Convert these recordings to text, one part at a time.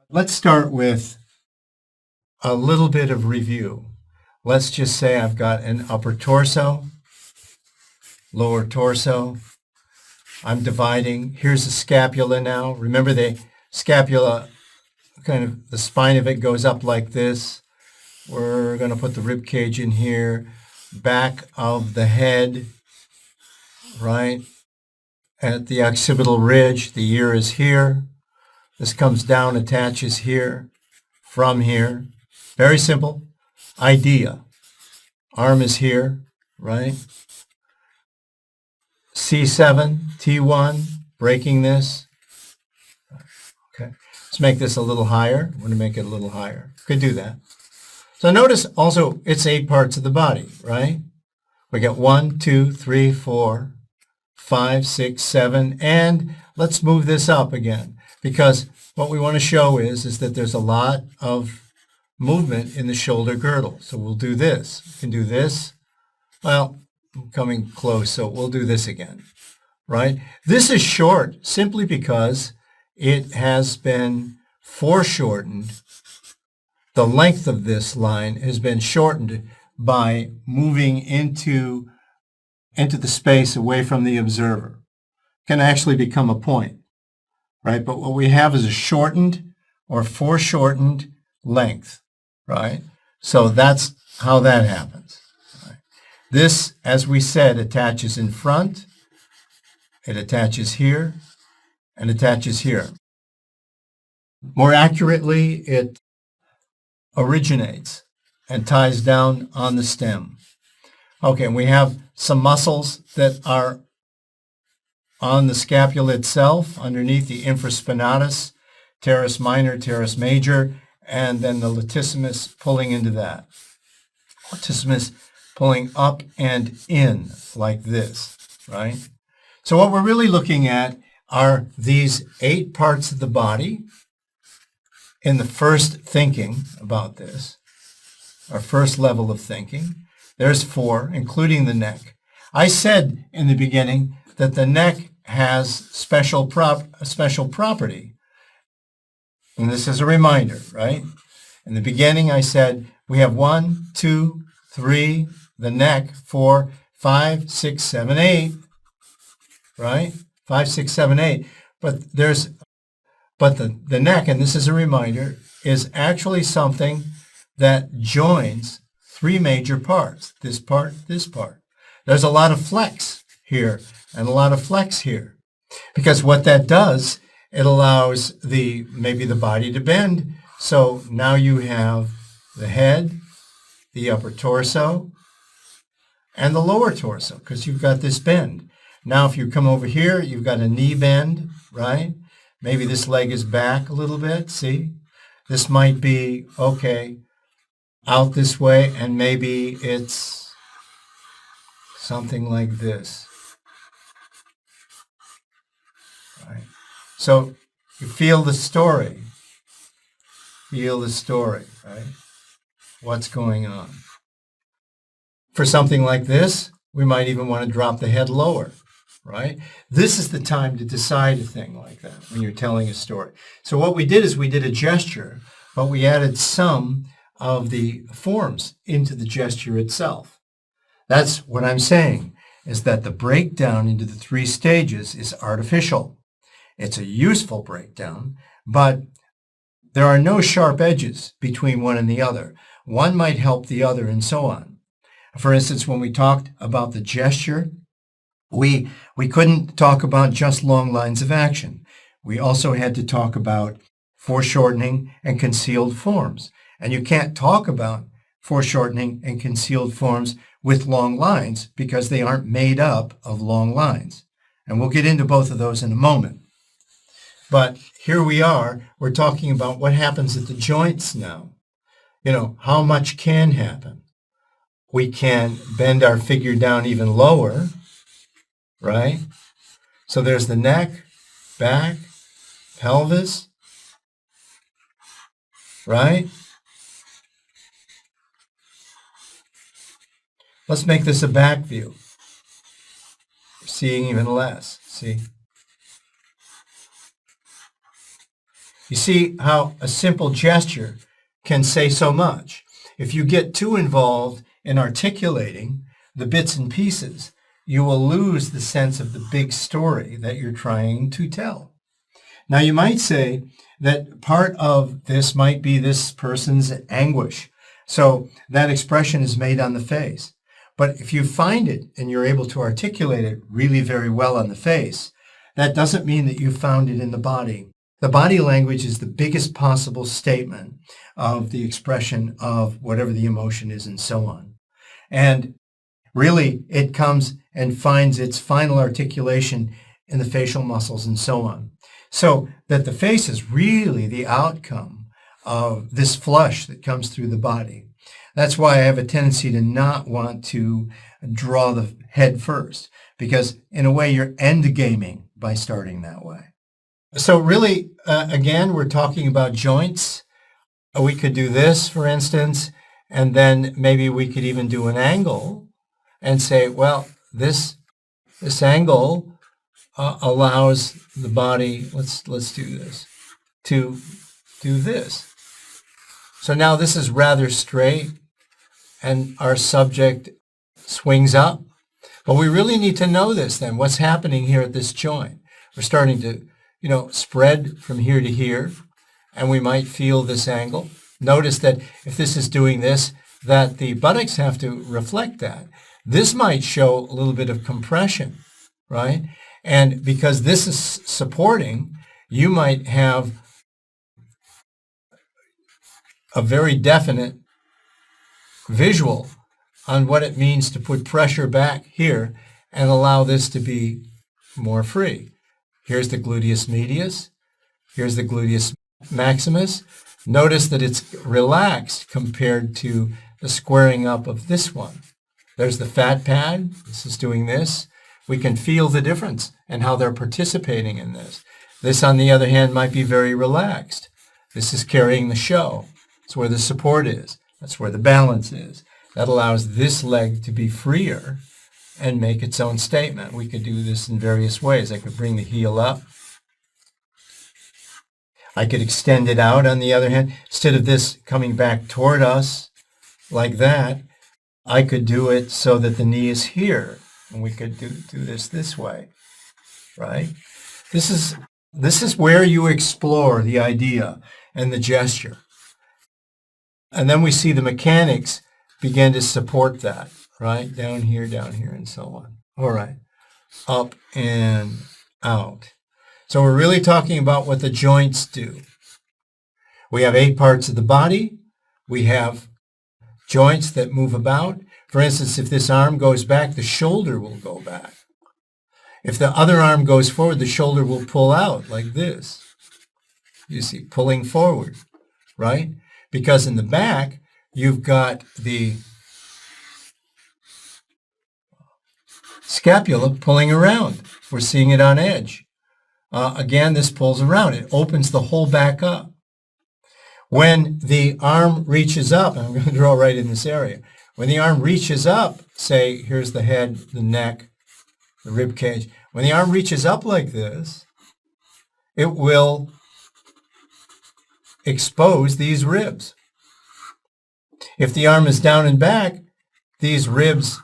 Let's start with a little bit of review. Let's just say I've got an upper torso, lower torso. I'm dividing. Here's the scapula now. Remember the scapula, kind of the spine of it goes up like this. We're going to put the rib cage in here, back of the head, right? At the occipital ridge, the ear is here. This comes down, attaches here, from here. Very simple. Idea. Arm is here, right? C7, T1, breaking this. Okay. Let's make this a little higher. I'm going to make it a little higher. Could do that. So notice also it's 8 parts of the body, right? We got 1, 2, 3, 4, 5, 6, 7, and let's move this up again because what we want to show is that there's a lot of movement in the shoulder girdle. So we'll do this. We can do this. Well, I'm coming close, so we'll do this again, right? This is short simply because it has been foreshortened. The length of this line has been shortened by moving into the space away from the observer. It can actually become a point, right? But what we have is a shortened or foreshortened length, right? So that's how that happens. Right? This, as we said, attaches in front. It attaches here and attaches here. More accurately, it originates and ties down on the stem. Okay, and we have some muscles that are on the scapula itself, underneath the infraspinatus, teres minor, teres major, and then the latissimus pulling into that. Latissimus pulling up and in like this, right? So what we're really looking at are these 8 parts of the body in the first thinking about this, our first level of thinking. There's 4, including the neck. I said in the beginning that the neck has special property. And this is a reminder, right? In the beginning, I said we have 1, 2, 3, the neck, 4, 5, 6, 7, 8, right? 5, 6, 7, 8. But the neck, and this is a reminder, is actually something that joins 3 major parts. This part, this part. There's a lot of flex here and a lot of flex here. Because what that does, it allows maybe the body to bend. So now you have the head, the upper torso, and the lower torso, because you've got this bend. Now if you come over here, you've got a knee bend, right? Maybe this leg is back a little bit, see? This might be, okay, out this way, and maybe it's something like this. Right? So you feel the story. Feel the story, right? What's going on? For something like this, we might even want to drop the head lower, right? This is the time to decide a thing like that when you're telling a story. So what we did is we did a gesture, but we added some of the forms into the gesture itself. That's what I'm saying, is that the breakdown into the 3 stages is artificial. It's a useful breakdown, but there are no sharp edges between one and the other. One might help the other and so on. For instance, when we talked about the gesture, we couldn't talk about just long lines of action. We also had to talk about foreshortening and concealed forms. And you can't talk about foreshortening and concealed forms with long lines because they aren't made up of long lines. And we'll get into both of those in a moment. But here we are, we're talking about what happens at the joints now. You know, how much can happen? We can bend our figure down even lower, right? So there's the neck, back, pelvis, right? Let's make this a back view. Seeing even less, see? You see how a simple gesture can say so much. If you get too involved in articulating the bits and pieces, you will lose the sense of the big story that you're trying to tell. Now, you might say that part of this might be this person's anguish. So that expression is made on the face. But if you find it and you're able to articulate it really very well on the face, that doesn't mean that you found it in the body. The body language is the biggest possible statement of the expression of whatever the emotion is and so on. And really, it comes and finds its final articulation in the facial muscles and so on. So that the face is really the outcome of this flush that comes through the body. That's why I have a tendency to not want to draw the head first, because in a way you're end gaming by starting that way. So really, again, we're talking about joints. We could do this, for instance, and then maybe we could even do an angle and say, well, this angle allows the body, let's do this, to do this. So now this is rather straight, and our subject swings up. But we really need to know this then, what's happening here at this joint. We're starting to, spread from here to here, and we might feel this angle. Notice that if this is doing this, that the buttocks have to reflect that. This might show a little bit of compression, right? And because this is supporting, you might have a very definite visual on what it means to put pressure back here and allow this to be more free. Here's the gluteus medius. Here's the gluteus maximus. Notice that it's relaxed compared to the squaring up of this one. There's the fat pad. This is doing this. We can feel the difference and how they're participating in this. This, on the other hand, might be very relaxed. This is carrying the show. It's where the support is. That's where the balance is. That allows this leg to be freer and make its own statement. We could do this in various ways. I could bring the heel up. I could extend it out, on the other hand. Instead of this coming back toward us like that, I could do it so that the knee is here. And we could do this way, right? This is where you explore the idea and the gesture. And then we see the mechanics begin to support that, right? Down here, and so on. All right. Up and out. So we're really talking about what the joints do. We have 8 parts of the body. We have joints that move about. For instance, if this arm goes back, the shoulder will go back. If the other arm goes forward, the shoulder will pull out like this. You see, pulling forward, right? Because in the back, you've got the scapula pulling around. We're seeing it on edge. Again, this pulls around. It opens the whole back up. When the arm reaches up, and I'm going to draw right in this area, when the arm reaches up, say, here's the head, the neck, the rib cage. When the arm reaches up like this, it will expose these ribs. If the arm is down and back, these ribs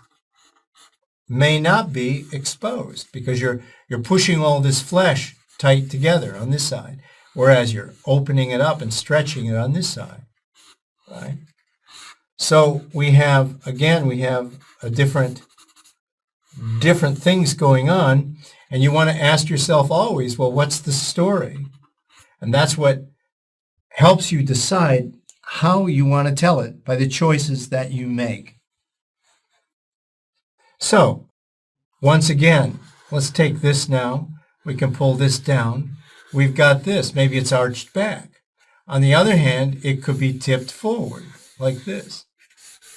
may not be exposed because you're pushing all this flesh tight together on this side, whereas you're opening it up and stretching it on this side, right? So we have a different things going on, and you want to ask yourself always, well, what's the story? And that's what helps you decide how you want to tell it by the choices that you make. So, once again, let's take this now. We can pull this down. We've got this. Maybe it's arched back. On the other hand, it could be tipped forward like this,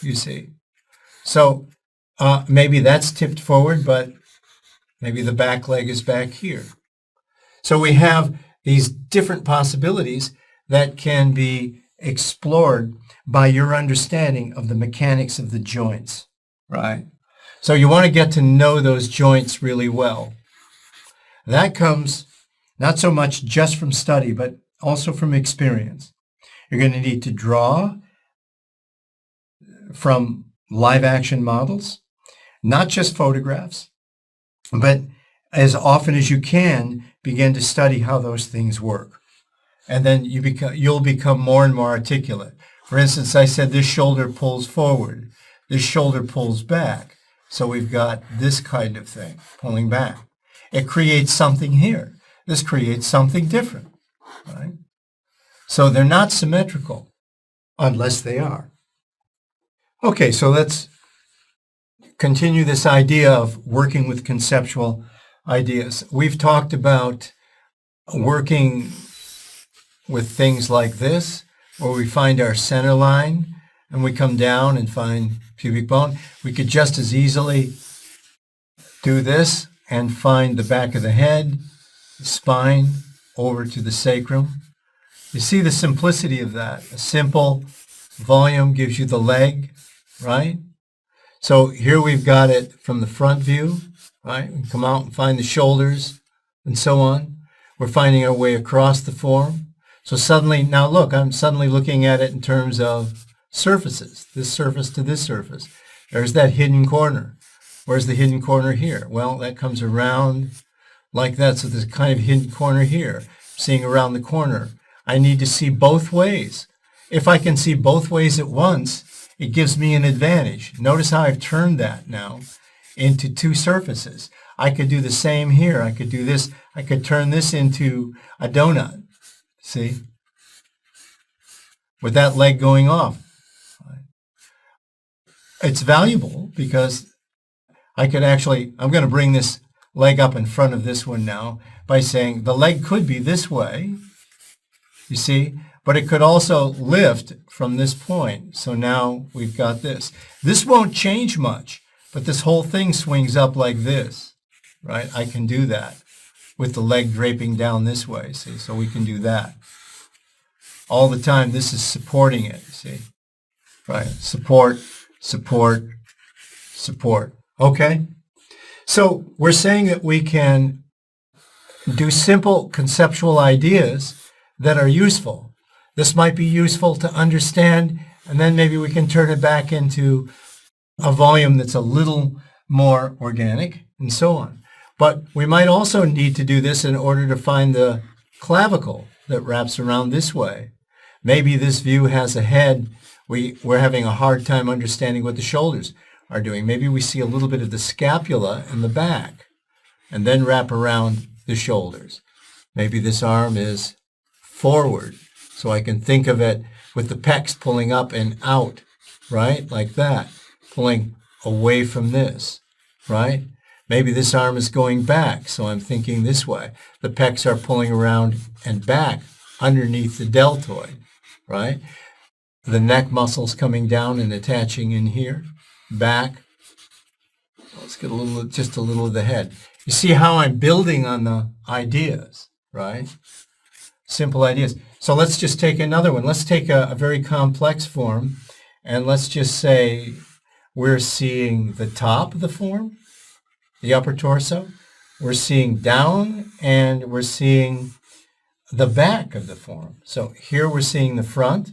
you see. So maybe that's tipped forward, but maybe the back leg is back here. So we have these different possibilities that can be explored by your understanding of the mechanics of the joints, right? So you want to get to know those joints really well. That comes not so much just from study, but also from experience. You're going to need to draw from live action models, not just photographs, but as often as you can, begin to study how those things work. And then you'll become more and more articulate. For instance, I said this shoulder pulls forward, this shoulder pulls back. So we've got this kind of thing, pulling back. It creates something here. This creates something different, right? So they're not symmetrical unless they are. Okay, so let's continue this idea of working with conceptual ideas. We've talked about working with things like this, where we find our center line and we come down and find pubic bone. We could just as easily do this and find the back of the head, the spine, over to the sacrum. You see the simplicity of that. A simple volume gives you the leg, right? So here we've got it from the front view, right? We come out and find the shoulders and so on. We're finding our way across the form. So suddenly, now look, I'm suddenly looking at it in terms of surfaces, this surface to this surface. There's that hidden corner. Where's the hidden corner here? Well, that comes around like that. So there's a kind of hidden corner here, seeing around the corner. I need to see both ways. If I can see both ways at once, it gives me an advantage. Notice how I've turned that now into two surfaces. I could do the same here. I could do this. I could turn this into a donut. See? With that leg going off. It's valuable because I could actually, I'm going to bring this leg up in front of this one now by saying the leg could be this way, you see, but it could also lift from this point. So now we've got this. This won't change much, but this whole thing swings up like this, right? I can do that with the leg draping down this way, see? So we can do that. All the time, this is supporting it, see? Right? Support, support, support. Okay? So we're saying that we can do simple conceptual ideas that are useful. This might be useful to understand, and then maybe we can turn it back into a volume that's a little more organic, and so on. But we might also need to do this in order to find the clavicle that wraps around this way. Maybe this view has a head. We're having a hard time understanding what the shoulders are doing. Maybe we see a little bit of the scapula in the back and then wrap around the shoulders. Maybe this arm is forward, so I can think of it with the pecs pulling up and out, right? Like that, pulling away from this, right? Maybe this arm is going back, so I'm thinking this way. The pecs are pulling around and back underneath the deltoid, right? The neck muscles coming down and attaching in here, back. Let's get just a little of the head. You see how I'm building on the ideas, right? Simple ideas. So let's just take another one. Let's take a very complex form, and let's just say we're seeing the top of the form, the upper torso. We're seeing down, and we're seeing the back of the form. So here we're seeing the front.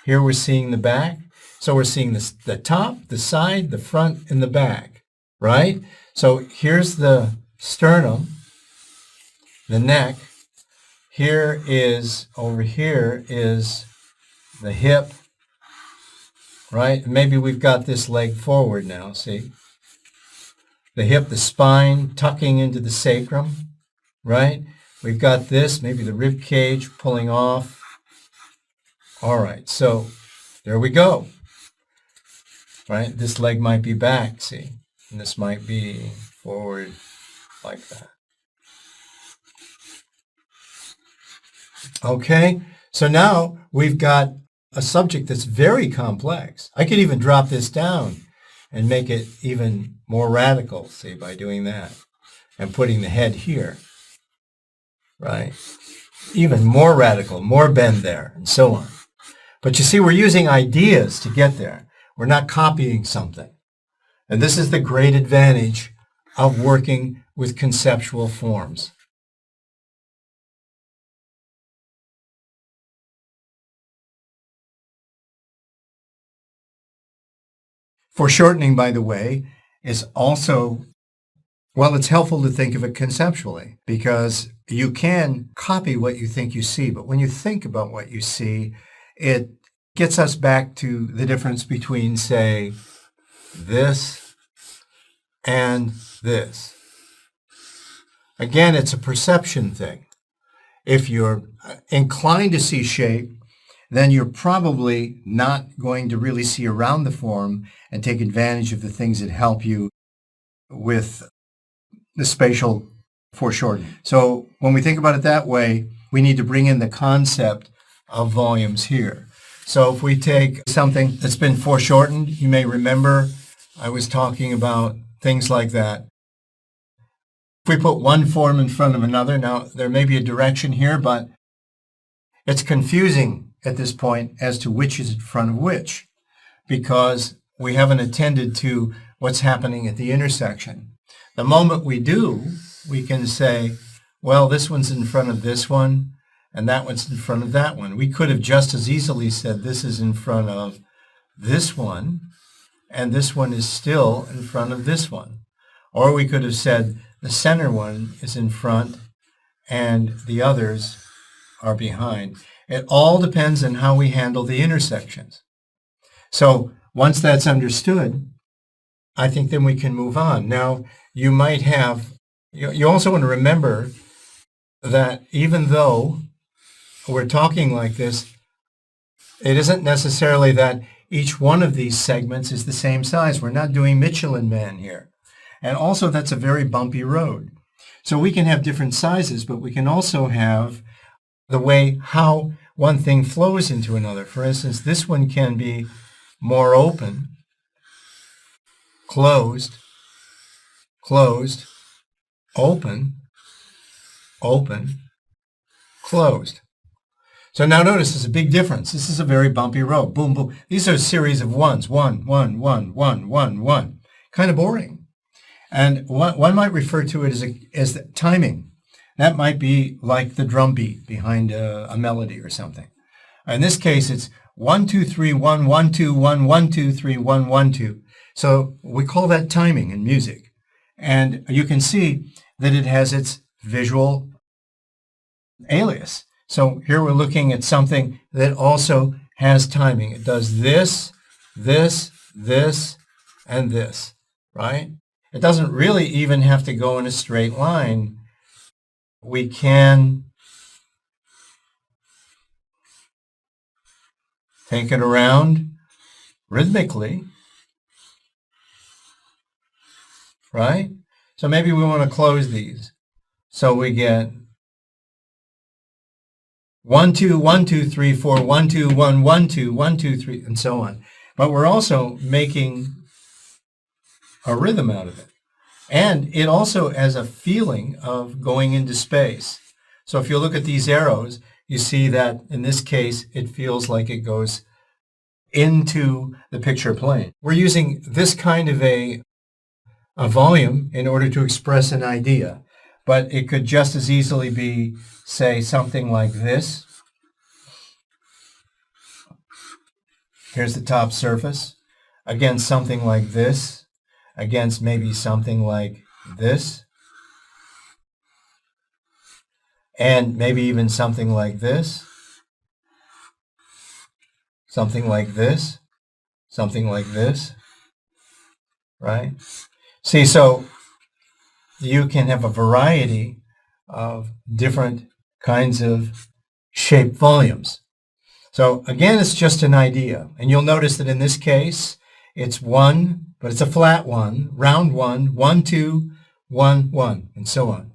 Here we're seeing the back. So we're seeing the top, the side, the front, and the back, right? So here's the sternum, the neck. Here is, over here is the hip, right? Maybe we've got this leg forward now, see? The hip, the spine, tucking into the sacrum, right? We've got this, maybe the rib cage pulling off. All right, so there we go, right? This leg might be back, see? And this might be forward like that. Okay, so now we've got a subject that's very complex. I could even drop this down and make it even more radical, see, by doing that and putting the head here, right? Even more radical, more bend there, and so on. But you see, we're using ideas to get there. We're not copying something. And this is the great advantage of working with conceptual forms. Foreshortening, by the way, is also, well, it's helpful to think of it conceptually because you can copy what you think you see, but when you think about what you see, it gets us back to the difference between, say, this and this. Again, it's a perception thing. If you're inclined to see shape, then you're probably not going to really see around the form and take advantage of the things that help you with the spatial foreshortening. So when we think about it that way, we need to bring in the concept of volumes here. So if we take something that's been foreshortened, you may remember I was talking about things like that. If we put one form in front of another, now there may be a direction here, but it's confusing at this point as to which is in front of which, because we haven't attended to what's happening at the intersection. The moment we do, we can say, well, this one's in front of this one, and that one's in front of that one. We could have just as easily said this is in front of this one, and this one is still in front of this one. Or we could have said the center one is in front and the others are behind. It all depends on how we handle the intersections. So once that's understood, I think then we can move on. Now, you might have, you also want to remember that even though we're talking like this, it isn't necessarily that each one of these segments is the same size. We're not doing Michelin Man here. And also, that's a very bumpy road. So we can have different sizes, but we can also have the way how one thing flows into another. For instance, this one can be more open, closed, closed, open, open, closed. So now notice there's a big difference. This is a very bumpy road. Boom, boom. These are a series of ones. One, one, one, one, one, one. Kind of boring. And one might refer to it as the timing. That might be like the drum beat behind a melody or something. In this case, it's 1, 2, 3, 1, 1, 2, 1, 1, 2, 3, 1, 1, 2. So we call that timing in music. And you can see that it has its visual alias. So here we're looking at something that also has timing. It does this, this, this, and this, right? It doesn't really even have to go in a straight line. We can take it around rhythmically, right? So maybe we want to close these. So we get 1, 2, 1, 2, 3, 4, 1, 2, 1, 1, 2, 1, 2, 3, and so on. But we're also making a rhythm out of it. And it also has a feeling of going into space. So if you look at these arrows, you see that in this case, it feels like it goes into the picture plane. We're using this kind of a volume in order to express an idea. But it could just as easily be, say, something like this. Here's the top surface. Again, something like this. Against maybe something like this. And maybe even something like this. Something like this. Something like this. Right? See, so you can have a variety of different kinds of shape volumes. So again, it's just an idea. And you'll notice that in this case, it's 1, but it's a flat 1, round 1, 1, 2, 1, 1, and so on.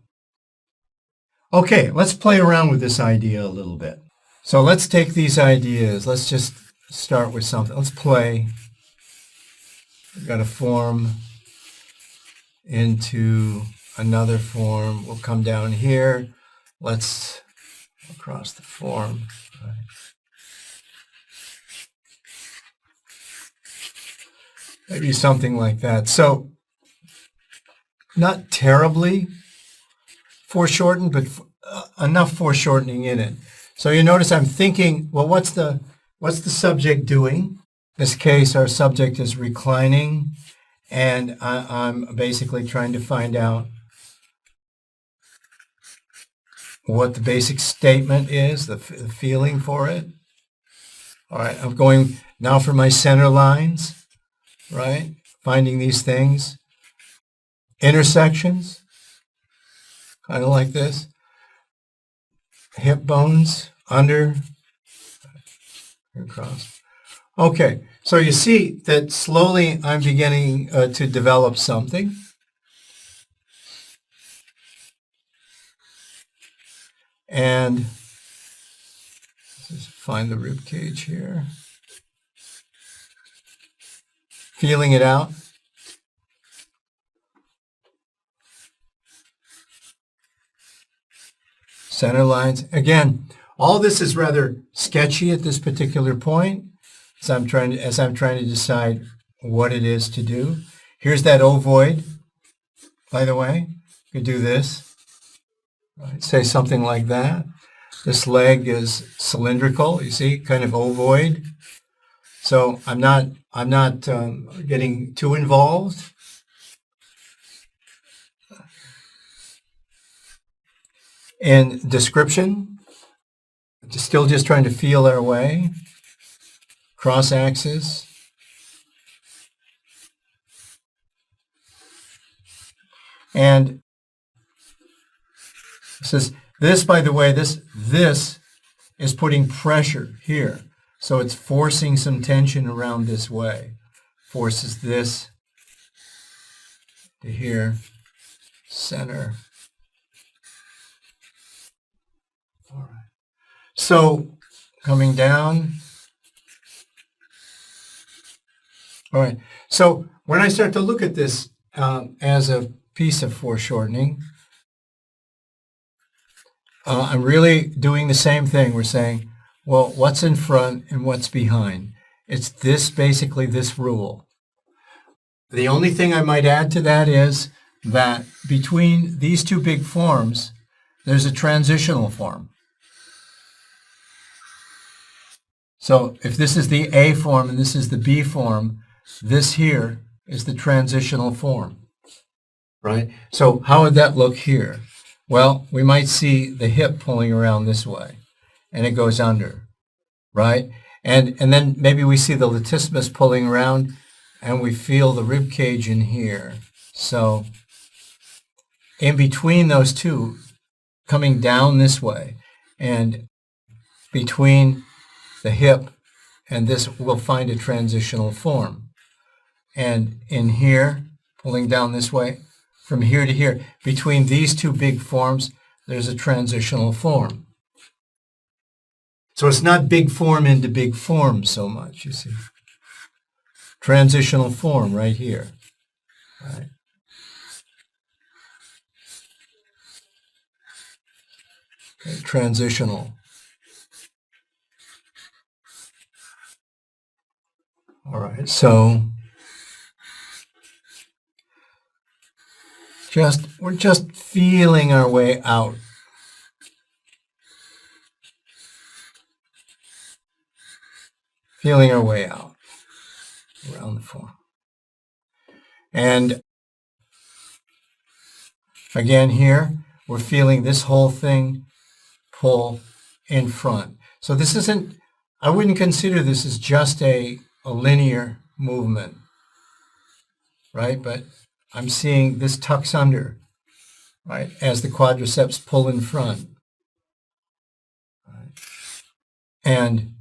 Okay, let's play around with this idea a little bit. So let's take these ideas. Let's just start with something. Let's play. We've got a form into another form. We'll come down here. Let's across the form. Right. Maybe something like that. So not terribly foreshortened, but enough foreshortening in it. So you notice I'm thinking, well, what's the subject doing? this case, our subject is reclining, and I'm basically trying to find out what the basic statement is, the feeling for it. All right, I'm going now for my center lines, right? Finding these things. Intersections, kind of like this. Hip bones, under, across. Okay, so you see that slowly I'm beginning to develop something. And let's find the rib cage here. Feeling it out. Center lines. Again, all this is rather sketchy at this particular point as I'm trying to decide what it is to do. Here's that ovoid, by the way. You could do this. Right, say something like that. This leg is cylindrical, you see, kind of ovoid. So I'm not getting too involved. In description, still just trying to feel our way. Cross axis. And this, by the way, this is putting pressure here. So it's forcing some tension around this way. Forces this to here, center. All right. So coming down. All right. So when I start to look at this as a piece of foreshortening, I'm really doing the same thing. We're saying, well, what's in front and what's behind? It's this, basically this rule. The only thing I might add to that is that between these two big forms, there's a transitional form. So if this is the A form and this is the B form, this here is the transitional form, right? So how would that look here? Well, we might see the hip pulling around this way, and it goes under, right? And then maybe we see the latissimus pulling around, and we feel the rib cage in here. So in between those two, coming down this way, and between the hip and this, we'll find a transitional form. And in here, pulling down this way, from here to here, between these two big forms, there's a transitional form. So it's not big form into big form so much, you see. Transitional form right here. Right. Okay, transitional. All right, so we're just feeling our way out. Feeling our way out around the form. And again here, we're feeling this whole thing pull in front. So this isn't, I wouldn't consider this as just a linear movement, right? But I'm seeing this tucks under, right, as the quadriceps pull in front. Right. And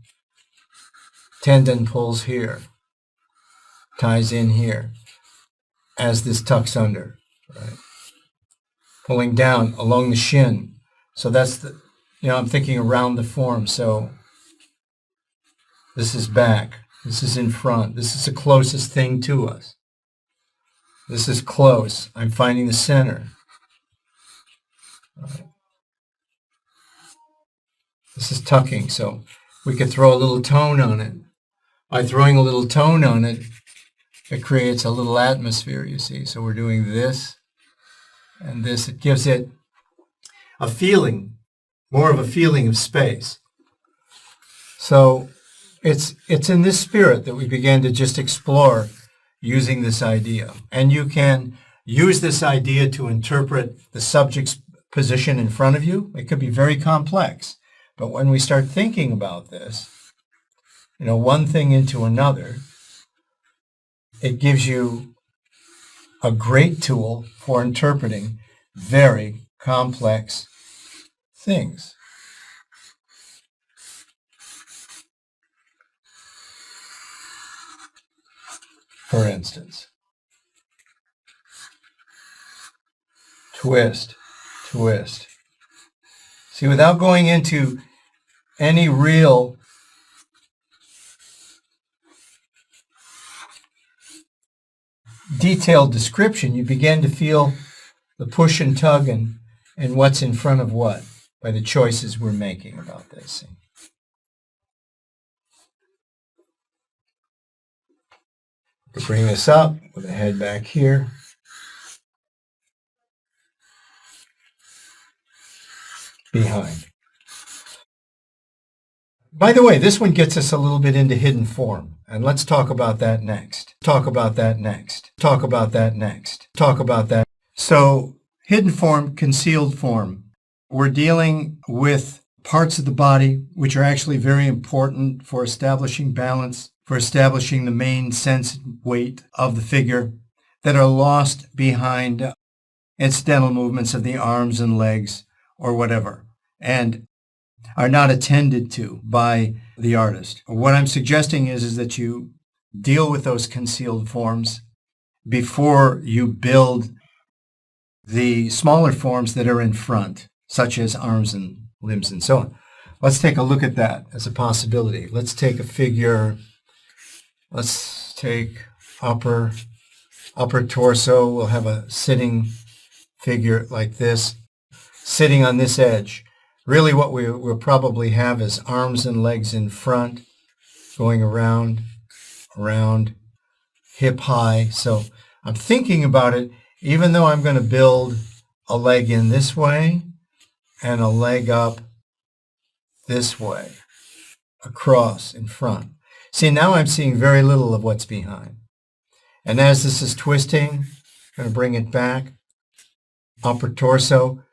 tendon pulls here, ties in here, as this tucks under, right? Pulling down along the shin. So that's the, I'm thinking around the form. So this is back, this is in front, this is the closest thing to us. This is close. I'm finding the center. Right. This is tucking, so we could throw a little tone on it. By throwing a little tone on it, it creates a little atmosphere, you see. So we're doing this and this. It gives it a feeling, more of a feeling of space. So it's in this spirit that we began to just explore using this idea. And you can use this idea to interpret the subject's position in front of you. It could be very complex. But when we start thinking about this, one thing into another, it gives you a great tool for interpreting very complex things. For instance, twist, twist. See, without going into any real detailed description, you begin to feel the push and tug and what's in front of what by the choices we're making about this. To bring this up with the head back here. Behind. By the way, this one gets us a little bit into hidden form, and let's talk about that next. Talk about that next. Talk about that next. Talk about that. So, hidden form, concealed form. We're dealing with parts of the body which are actually very important for establishing balance, for establishing the main sense and weight of the figure, that are lost behind incidental movements of the arms and legs or whatever, and are not attended to by the artist. What I'm suggesting is that you deal with those concealed forms before you build the smaller forms that are in front, such as arms and limbs and so on. Let's take a look at that as a possibility. Let's take a figure. Let's take upper torso. We'll have a sitting figure like this, sitting on this edge. Really what we'll probably have is arms and legs in front, going around, hip high. So I'm thinking about it, even though I'm going to build a leg in this way and a leg up this way, across in front. See, now I'm seeing very little of what's behind. And as this is twisting, I'm going to bring it back, upper torso.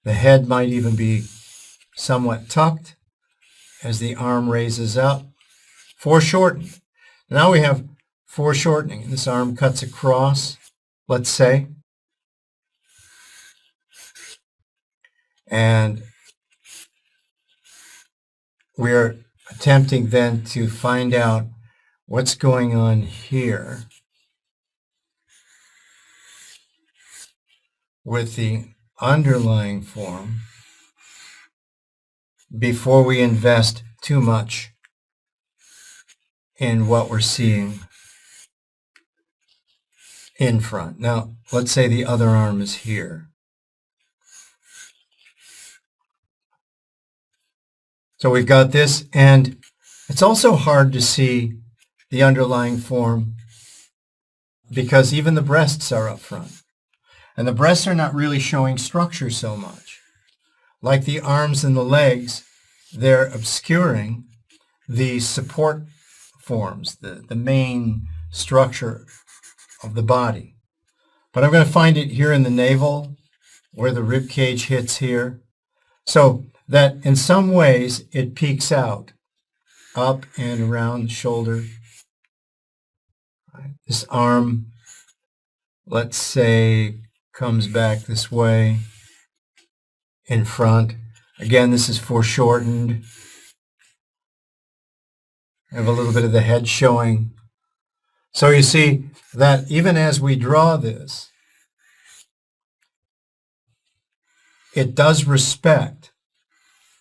The head might even be somewhat tucked as the arm raises up. Foreshortened. Now we have foreshortening. This arm cuts across, let's say. And we're attempting then to find out what's going on here with the underlying form before we invest too much in what we're seeing in front. Now, let's say the other arm is here. So we've got this, and it's also hard to see the underlying form because even the breasts are up front. And the breasts are not really showing structure so much. Like the arms and the legs, they're obscuring the support forms, the main structure of the body. But I'm going to find it here in the navel, where the rib cage hits here. So that in some ways it peeks out, up and around the shoulder. This arm, let's say, comes back this way in front. Again, this is foreshortened. I have a little bit of the head showing. So you see that even as we draw this, it does respect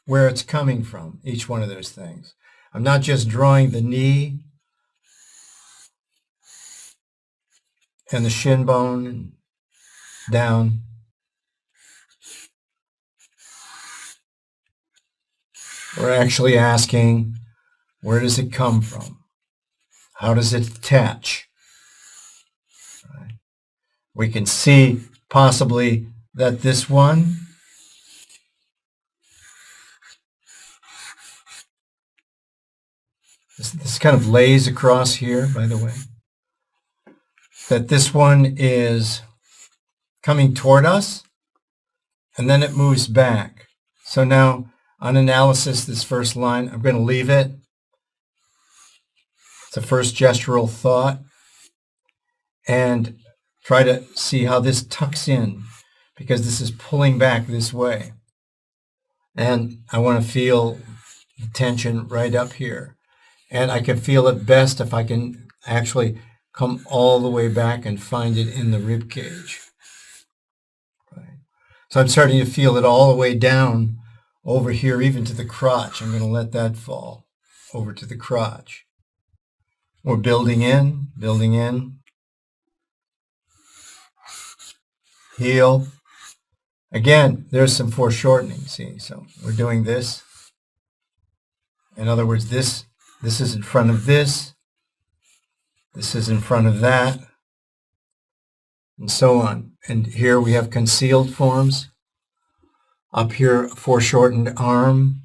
where it's coming from, each one of those things. I'm not just drawing the knee and the shin bone down. We're actually asking, where does it come from? How does it attach? Right. We can see possibly that this one This kind of lays across here, by the way. That this one is coming toward us, and then it moves back. So now, on analysis, this first line, I'm going to leave it. It's a first gestural thought. And try to see how this tucks in, because this is pulling back this way. And I want to feel the tension right up here. And I can feel it best if I can actually come all the way back and find it in the rib cage. Right. So I'm starting to feel it all the way down over here, even to the crotch. I'm going to let that fall over to the crotch. We're building in, heel. Again, there's some foreshortening, see? So we're doing this. In other words, this is in front of this. This is in front of that. And so on. And here we have concealed forms. Up here, foreshortened arm.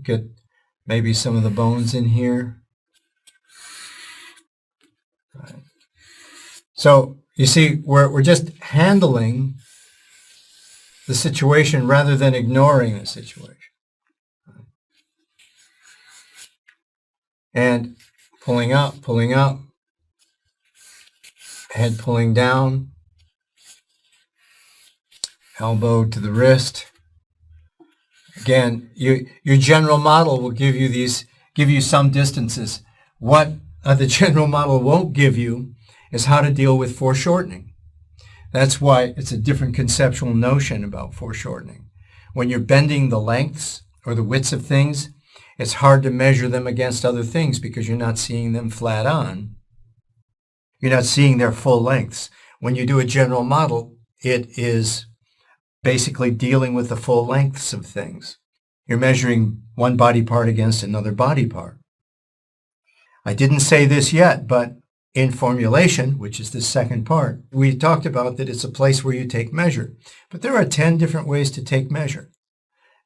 Get maybe some of the bones in here. Right. So you see, we're just handling the situation rather than ignoring the situation. And pulling up, head pulling down, elbow to the wrist. Again, your general model will give you some distances. What the general model won't give you is how to deal with foreshortening. That's why it's a different conceptual notion about foreshortening. When you're bending the lengths or the widths of things, it's hard to measure them against other things because you're not seeing them flat on. You're not seeing their full lengths. When you do a general model, it is basically dealing with the full lengths of things. You're measuring one body part against another body part. I didn't say this yet, but in formulation, which is the second part, we talked about that it's a place where you take measure. But there are 10 different ways to take measure.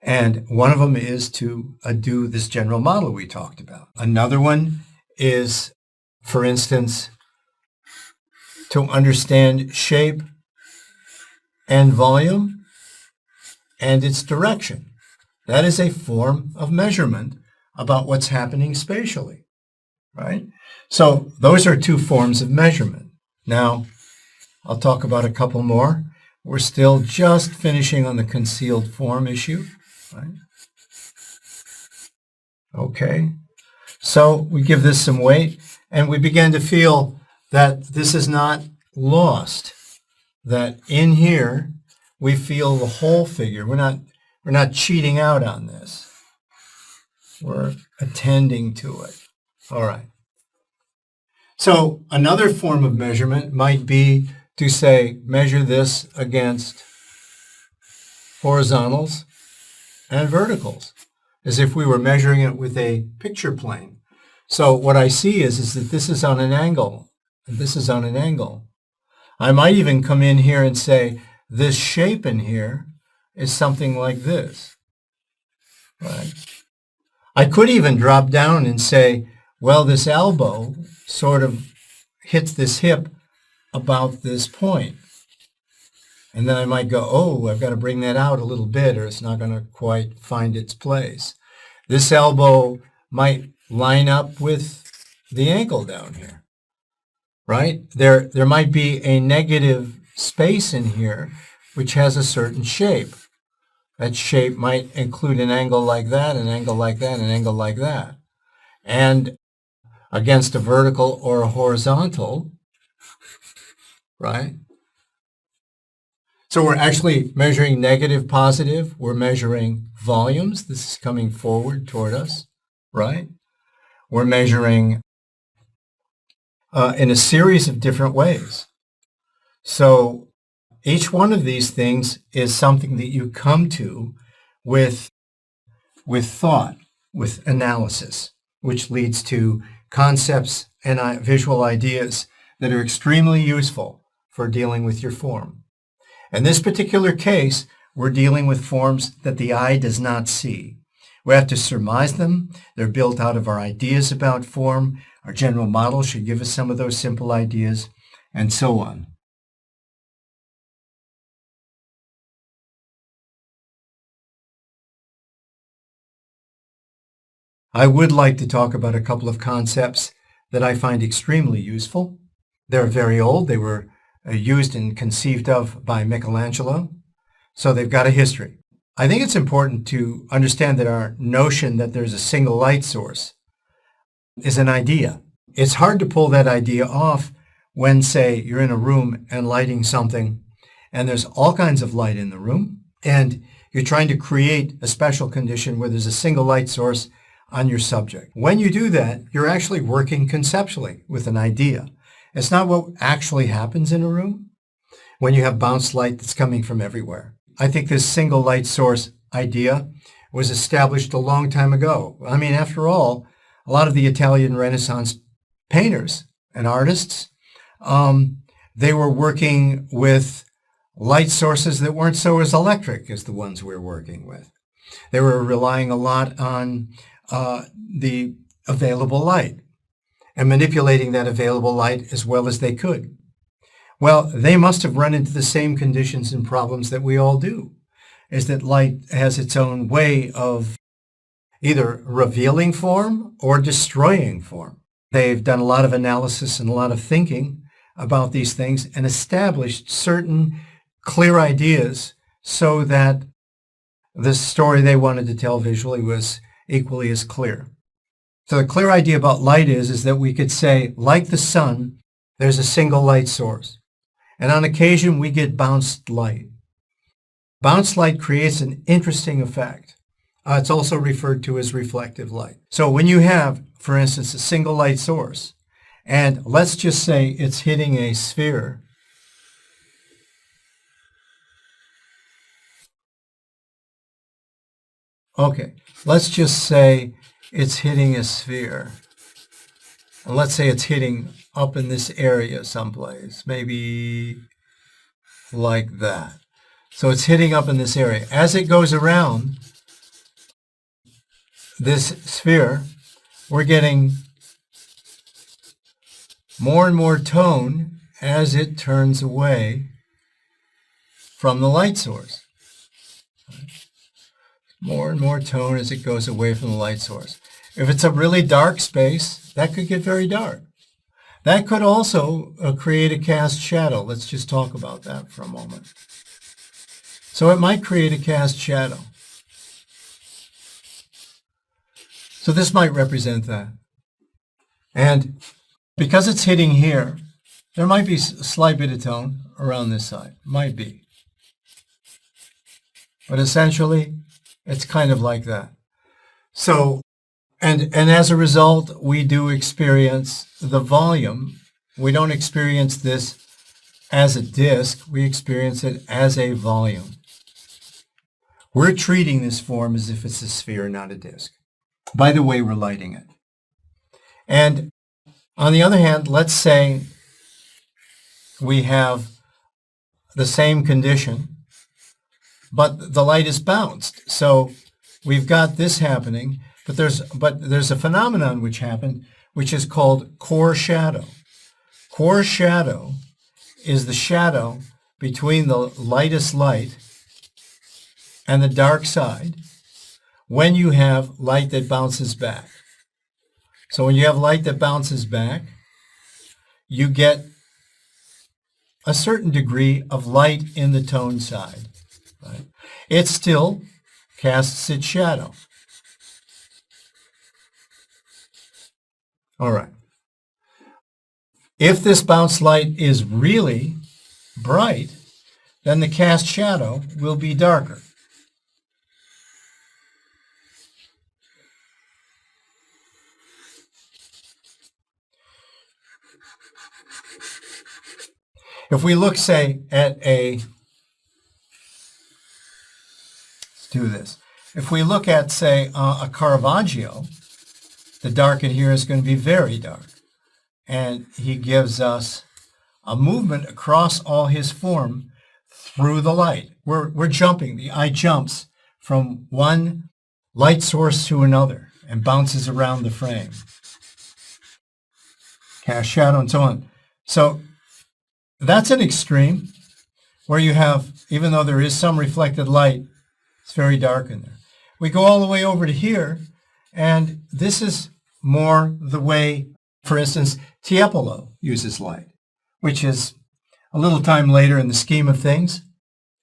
And one of them is to do this general model we talked about. Another one is, for instance, to understand shape and volume and its direction. That is a form of measurement about what's happening spatially, right? So those are two forms of measurement. Now, I'll talk about a couple more. We're still just finishing on the concealed form issue. Right? Okay, so we give this some weight, and we begin to feel that this is not lost, that in here we feel the whole figure. We're not cheating out on this. We're attending to it. All right. So another form of measurement might be to say, measure this against horizontals and verticals, as if we were measuring it with a picture plane. So what I see is that this is on an angle, and this is on an angle. I might even come in here and say, this shape in here is something like this, right? I could even drop down and say, well, this elbow sort of hits this hip about this point. And then I might go, oh, I've got to bring that out a little bit or it's not going to quite find its place. This elbow might line up with the ankle down here, right? There might be a negative space in here which has a certain shape. That shape might include an angle like that, an angle like that, an angle like that. And against a vertical or a horizontal, right? So we're actually measuring negative, positive. We're measuring volumes. This is coming forward toward us, right? We're measuring in a series of different ways. So each one of these things is something that you come to with thought, with analysis, which leads to concepts and visual ideas that are extremely useful for dealing with your form. In this particular case, we're dealing with forms that the eye does not see. We have to surmise them. They're built out of our ideas about form. Our general model should give us some of those simple ideas, and so on. I would like to talk about a couple of concepts that I find extremely useful. They're very old. They were used and conceived of by Michelangelo, so they've got a history. I think it's important to understand that our notion that there's a single light source is an idea. It's hard to pull that idea off when, say, you're in a room and lighting something, and there's all kinds of light in the room, and you're trying to create a special condition where there's a single light source on your subject. When you do that, you're actually working conceptually with an idea. It's not what actually happens in a room when you have bounced light that's coming from everywhere. I think this single light source idea was established a long time ago. I mean, after all, a lot of the Italian Renaissance painters and artists, they were working with light sources that weren't so as electric as the ones we're working with. They were relying a lot on the available light and manipulating that available light as well as they could. Well, they must have run into the same conditions and problems that we all do, is that light has its own way of either revealing form or destroying form. They've done a lot of analysis and a lot of thinking about these things and established certain clear ideas so that the story they wanted to tell visually was equally as clear. So the clear idea about light is that we could say, like the sun, there's a single light source. And on occasion, we get bounced light. Bounced light creates an interesting effect. It's also referred to as reflective light. So when you have, for instance, a single light source, and let's just say it's hitting a sphere, okay, let's just say it's hitting a sphere. And let's say it's hitting up in this area someplace, maybe like that. So it's hitting up in this area. As it goes around this sphere, we're getting more and more tone as it turns away from the light source. More and more tone as it goes away from the light source. If it's a really dark space, that could get very dark. That could also create a cast shadow. Let's just talk about that for a moment. So it might create a cast shadow. So this might represent that. And because it's hitting here, there might be a slight bit of tone around this side. Might be. But essentially, it's kind of like that. So, and as a result, we do experience the volume. We don't experience this as a disk. We experience it as a volume. We're treating this form as if it's a sphere, not a disk, by the way we're lighting it. And on the other hand, let's say we have the same condition, but the light is bounced. So we've got this happening, but there's a phenomenon which happened, which is called core shadow. Core shadow is the shadow between the lightest light and the dark side when you have light that bounces back. So when you have light that bounces back, you get a certain degree of light in the tone side. Right? It still casts its shadow. All right. If this bounced light is really bright, then the cast shadow will be darker. If we look, say, at let's do this. If we look at, say, a Caravaggio, the dark in here is going to be very dark. And he gives us a movement across all his form through the light. We're jumping. The eye jumps from one light source to another and bounces around the frame. Cast shadow and so on. So that's an extreme where you have, even though there is some reflected light, it's very dark in there. We go all the way over to here, and this is more the way, for instance, Tiepolo uses light, which is a little time later in the scheme of things.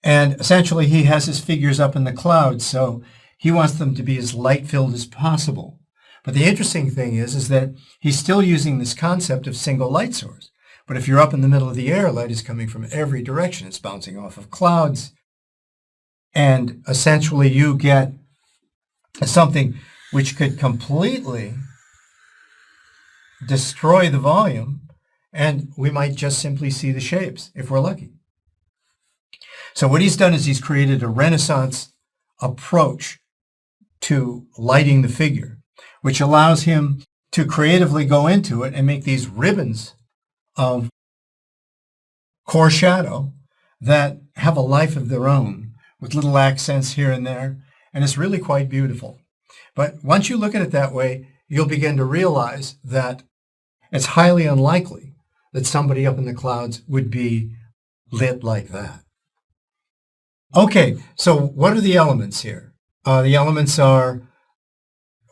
And essentially, he has his figures up in the clouds, so he wants them to be as light-filled as possible. But the interesting thing is that he's still using this concept of single light source. But if you're up in the middle of the air, light is coming from every direction. It's bouncing off of clouds. And essentially, you get something which could completely destroy the volume, and we might just simply see the shapes if we're lucky. So what he's done is he's created a Renaissance approach to lighting the figure, which allows him to creatively go into it and make these ribbons of core shadow that have a life of their own with little accents here and there, and it's really quite beautiful. But once you look at it that way, you'll begin to realize that it's highly unlikely that somebody up in the clouds would be lit like that. Okay, so what are the elements here? The elements are,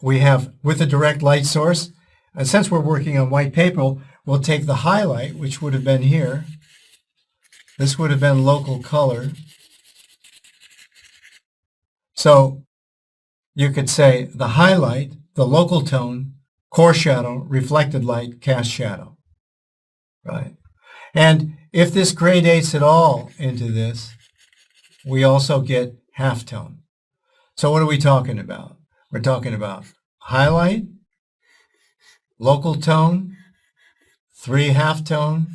we have with a direct light source, and since we're working on white paper, we'll take the highlight, which would have been here. This would have been local color. So you could say the highlight, the local tone, core shadow, reflected light, cast shadow. Right? And if this gradates at all into this, we also get halftone. So what are we talking about? We're talking about highlight, local tone, 3 halftone,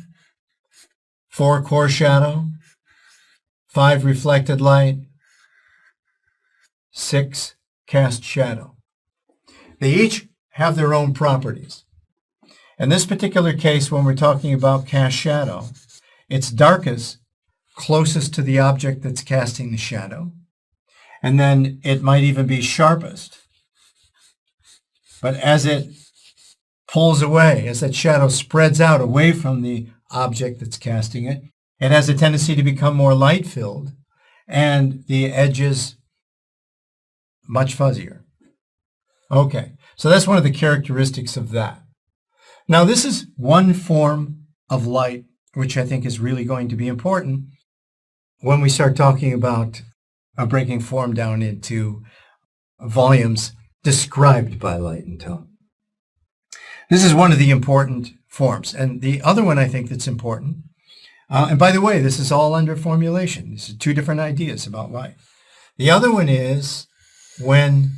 4 core shadow, 5 reflected light, 6 cast shadow. They each have their own properties. In this particular case, when we're talking about cast shadow, it's darkest closest to the object that's casting the shadow, and then it might even be sharpest. But as it pulls away, as that shadow spreads out away from the object that's casting it, it has a tendency to become more light-filled, and the edges much fuzzier. Okay, so that's one of the characteristics of that. Now, this is one form of light which I think is really going to be important when we start talking about breaking form down into volumes described by light and tone. This is one of the important forms. And the other one I think that's important, and by the way, this is all under formulation. This is 2 different ideas about light. The other one is when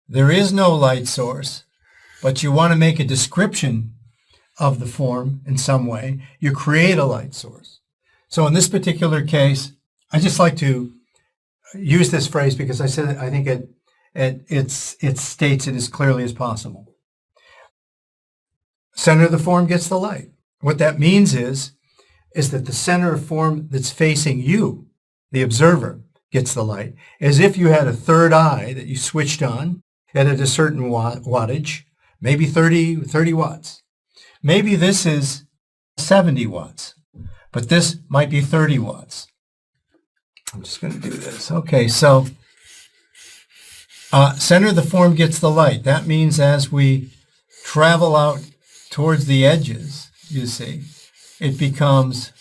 there is no light source, but you want to make a description of the form in some way, you create a light source. So in this particular case, I just like to use this phrase because I think it states it as clearly as possible. Center of the form gets the light. What that means is that the center of form that's facing you, the observer, gets the light, as if you had a third eye that you switched on at a certain wattage, maybe 30 watts. Maybe this is 70 watts, but this might be 30 watts. I'm just going to do this. Okay, so center of the form gets the light. That means as we travel out towards the edges, you see, it becomes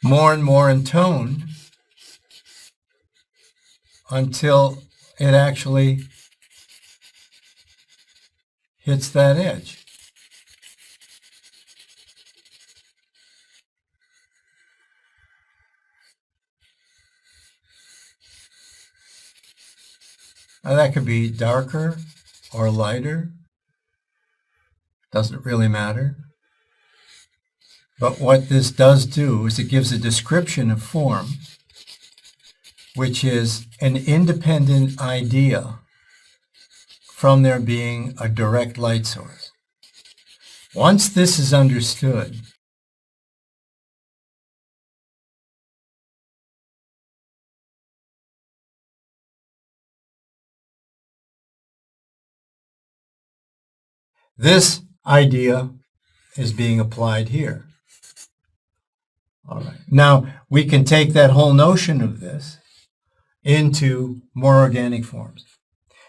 more and more in tone until it actually hits that edge. Now that could be darker or lighter. Doesn't really matter. But what this does do is it gives a description of form, which is an independent idea from there being a direct light source. Once this is understood, This idea is being applied here. All right. Now, we can take that whole notion of this into more organic forms.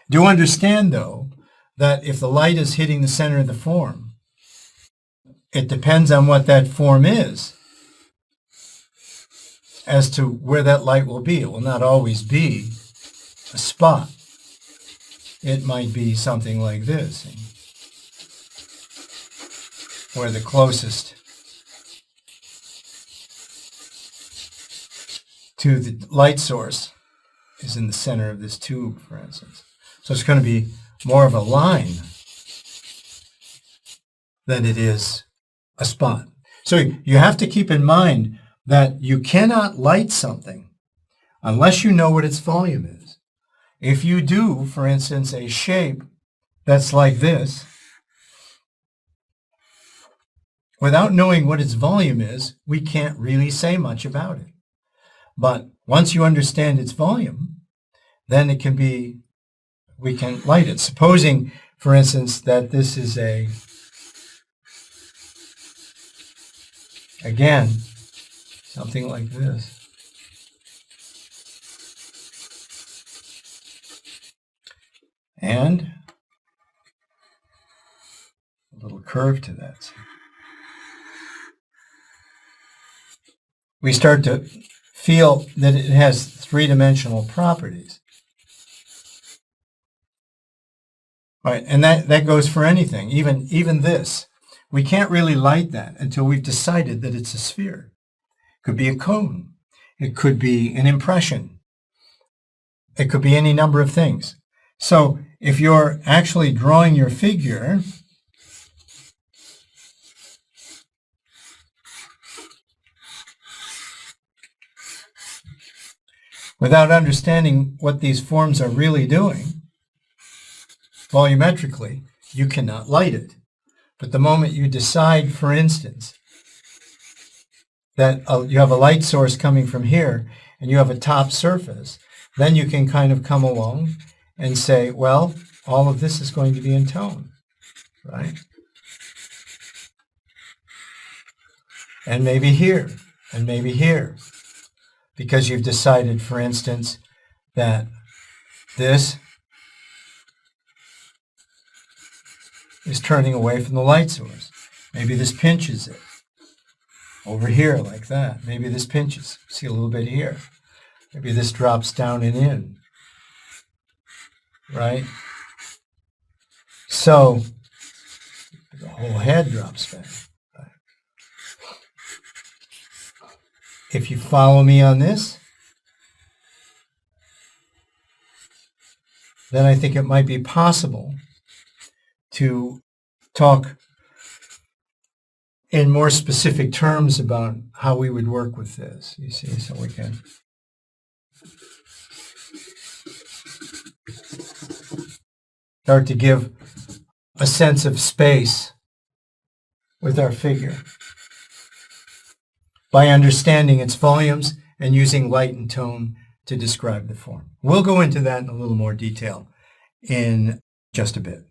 Do understand, though, that if the light is hitting the center of the form, it depends on what that form is as to where that light will be. It will not always be a spot. It might be something like this, where the closest to the light source is in the center of this tube, for instance. So it's going to be more of a line than it is a spot. So you have to keep in mind that you cannot light something unless you know what its volume is. If you do, for instance, a shape that's like this, without knowing what its volume is, we can't really say much about it. But once you understand its volume, then it can be, we can light it. Supposing, for instance, that this is again, something like this. And a little curve to that. We start to feel that it has three-dimensional properties. All right, and that goes for anything, even this. We can't really light that until we've decided that it's a sphere. It could be a cone. It could be an impression. It could be any number of things. So if you're actually drawing your figure, without understanding what these forms are really doing, volumetrically, you cannot light it. But the moment you decide, for instance, that you have a light source coming from here and you have a top surface, then you can kind of come along and say, well, all of this is going to be in tone, right? And maybe here, and maybe here, because you've decided, for instance, that this is turning away from the light source. Maybe this pinches it over here like that. Maybe this pinches. See a little bit here. Maybe this drops down and in, right? So the whole head drops back. Right? If you follow me on this, then I think it might be possible to talk in more specific terms about how we would work with this, you see, so we can start to give a sense of space with our figure by understanding its volumes and using light and tone to describe the form. We'll go into that in a little more detail in just a bit.